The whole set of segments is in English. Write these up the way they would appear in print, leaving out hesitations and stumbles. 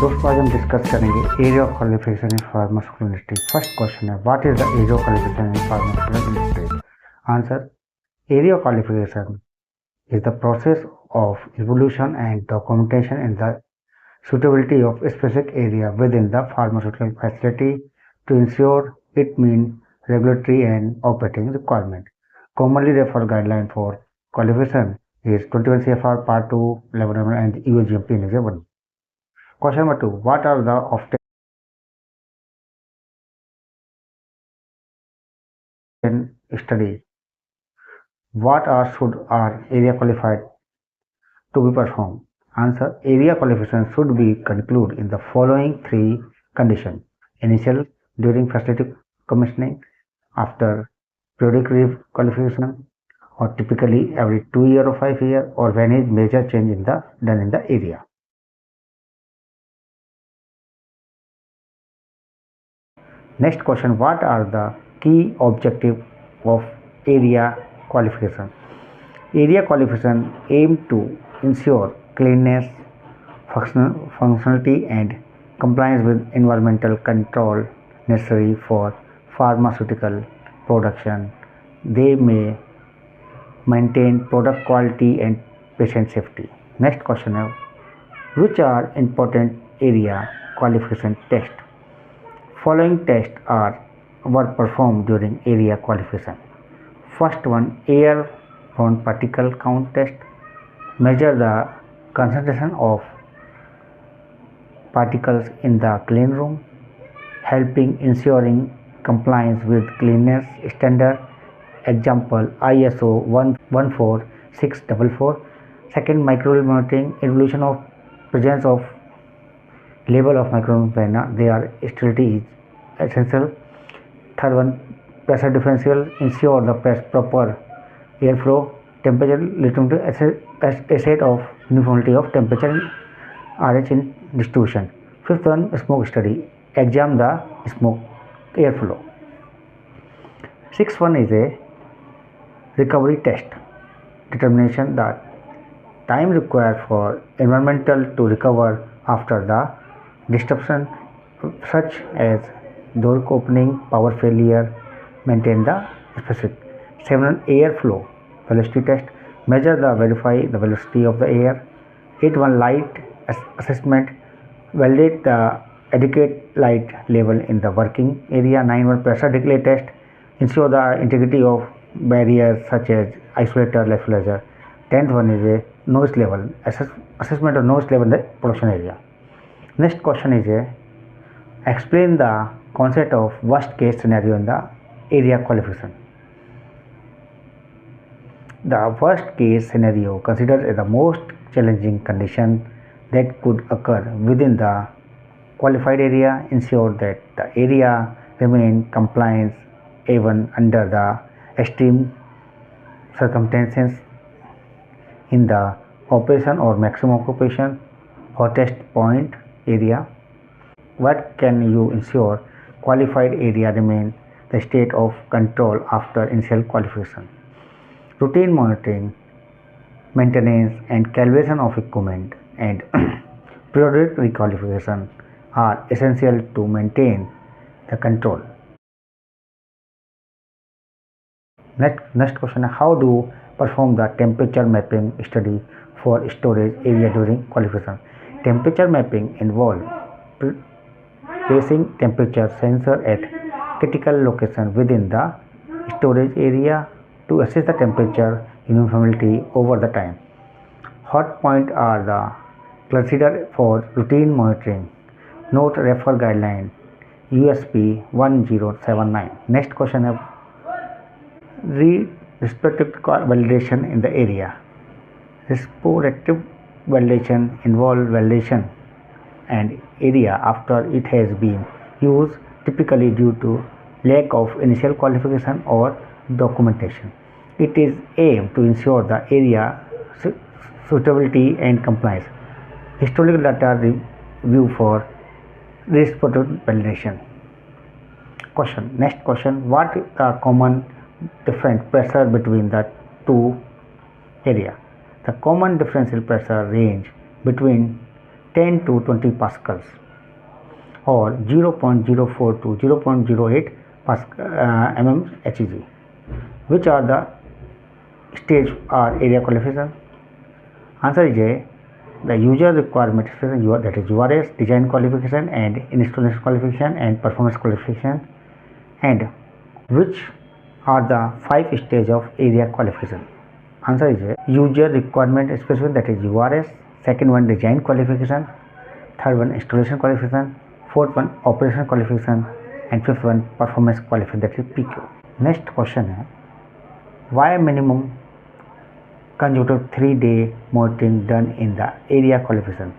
दोस्तों आज हम डिस्कस करेंगे area of qualification in pharmaceutical industry. First question है, what is the area of qualification in pharmaceutical industry? Answer, area of qualification is the process of evaluation and documentation in the suitability of a specific area within the pharmaceutical facility to ensure it meets regulatory and operating requirement. Commonly referred guideline for qualification is 21 CFR Part 2 Level 1 and EU GMP Annexure 1. Question number 2. What are the often studies? What are should are area qualified to be performed? Answer, area qualification should be concluded in the following three conditions: initial, during facility commissioning, after periodic qualification, or typically every 2 years or 5 years, or when is major change in the done in the area. Next question, what are the key objectives of area qualification? Area qualification aim to ensure cleanliness, functionality and compliance with environmental control necessary for pharmaceutical production. They may maintain product quality and patient safety. Next question is, which are important area qualification tests? Following tests were performed during area qualification. First one, airborne particle count test. Measure the concentration of particles in the clean room, helping ensuring compliance with cleanliness standard. Example, ISO 14644. Second, microbial monitoring. Evaluation of presence of level of microbial, their sterility is essential. Third one, pressure differential. Ensure the proper airflow. Temperature leading to asset of uniformity of temperature and RH in distribution. Fifth one, smoke study. Examine the smoke airflow. Sixth one is a recovery test. Determination the time required for environmental to recover after the disruption, such as door opening, power failure, maintain the specific. 7. Airflow velocity test. Measure the verify the velocity of the air. 8. One light assessment. Validate the adequate light level in the working area. 9. One pressure decay test. Ensure the integrity of barriers such as isolator, electrolyzer. 10th one is a noise level. Assessment of noise level in the production area. Next question is explain the concept of worst case scenario in the area qualification. The worst case scenario considered as the most challenging condition that could occur within the qualified area. Ensure that the area remain compliant even under the extreme circumstances in the operation or maximum occupation hottest point area. What can you ensure qualified area remain the state of control after initial qualification? Routine monitoring, maintenance and calibration of equipment and periodic requalification are essential to maintain the control. Next question, how do perform the temperature mapping study for storage area during qualification? Temperature mapping involves placing temperature sensor at critical location within the storage area to assess the temperature uniformity over the time. Hot point are the considered for routine monitoring. Note refer guideline USP 1079. Next question is retrospective validation in the area. Retrospective validation involves validation and area after it has been used, typically due to lack of initial qualification or documentation. It is aimed to ensure the area suitability and compliance. Historical data review for retrospective validation. Next question, what is the common different pressure between the two areas? The common differential pressure range between 10 to 20 pascals or 0.04 to 0.08 mm Hg. Which are the stage or area qualification? Answer is A. The user requirement expression, that is URS, design qualification and installation qualification and performance qualification. And which are the 5 stages of area qualification? Answer is A. User requirement specification, that is URS. Second one, design qualification. Third one, installation qualification. Fourth one, operation qualification. And fifth one, performance qualification, that is PQ. Next question है, why minimum consecutive 3-day monitoring done in the area qualification?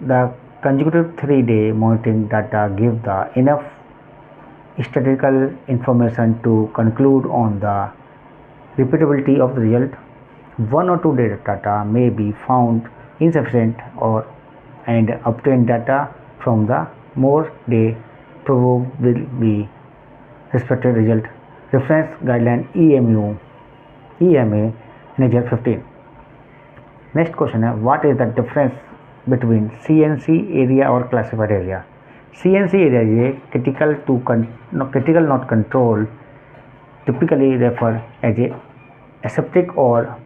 The consecutive 3-day monitoring data give the enough statistical information to conclude on the repeatability of the result. 1 or 2 day data may be found insufficient and obtained data from the more day will be respected result. Reference guideline EMA Nature 15. Next question है, what is the difference between CNC area or classified area? CNC area is a critical not control, typically referred as a aseptic or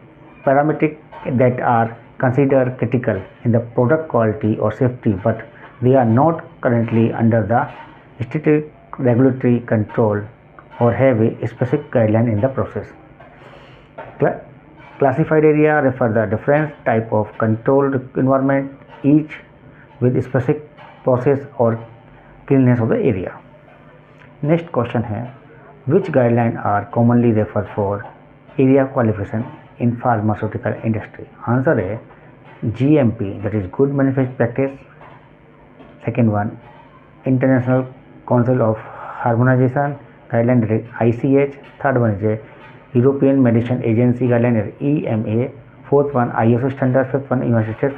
parametric that are considered critical in the product quality or safety, but they are not currently under the strict regulatory control or have a specific guideline in the process. Classified area refer the different type of controlled environment, each with specific process or cleanliness of the area. Next question है, which guidelines are commonly referred for area qualification in pharmaceutical industry? Answer है GMP, that is good manufacturing practice. Second one, International Council of Harmonization guideline, that is ICH. Third one is a European Medicine Agency guideline, EMA. Fourth one, ISO standard. Fifth one, United States